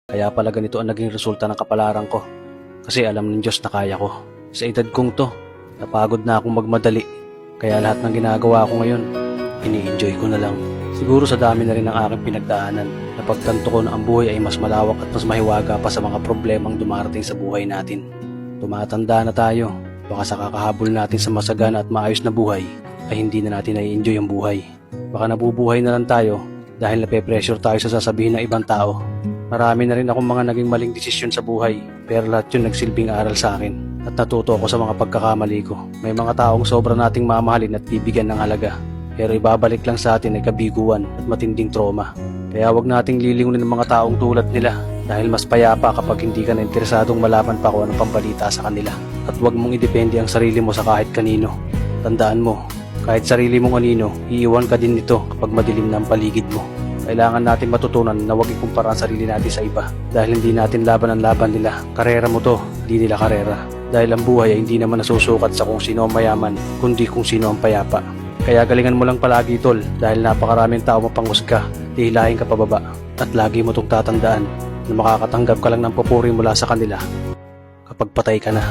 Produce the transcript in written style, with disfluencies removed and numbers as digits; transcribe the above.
Kaya pala ganito ang naging resulta ng kapalaran ko. Kasi alam ng Diyos na kaya ko. Sa edad kong to, napagod na akong magmadali. Kaya lahat ng ginagawa ko ngayon, ini-enjoy ko na lang. Siguro sa dami na rin ng aking pinagdaanan, napagtanto ko na ang buhay ay mas malawak at mas mahiwaga pa sa mga problemang dumarating sa buhay natin. Tumatanda na tayo, baka sa kakahabol natin sa masagana at maayos na buhay, ay hindi na natin nai-enjoy ang buhay. Baka nabubuhay na lang tayo dahil nape-pressure tayo sa sasabihin ng ibang tao. Marami na rin akong mga naging maling desisyon sa buhay, pero lahat yun nagsilbing aral sa akin at natuto ako sa mga pagkakamali ko. May mga taong sobra nating mamahalin at bibigyan ng halaga, pero ibabalik lang sa atin ay kabiguan at matinding trauma. Kaya wag nating lilingunin ng mga taong tulad nila dahil mas payapa kapag hindi ka na interesadong malaman pa kung anong pambalita sa kanila. At wag mong idepende ang sarili mo sa kahit kanino. Tandaan mo, kahit sarili mong anino, iiwan ka din nito kapag madilim na ang paligid mo. Kailangan natin matutunan na huwag ikumpara ang sarili natin sa iba dahil hindi natin laban ang laban nila. Karera mo to, hindi nila karera. Dahil ang buhay ay hindi naman nasusukat sa kung sino ang mayaman, kundi kung sino ang payapa. Kaya galingan mo lang palagi tol dahil napakaraming tao mapanghusga, hihilahin ka pababa. At lagi mo itong tatandaan na makakatanggap ka lang ng papuri mula sa kanila kapag patay ka na.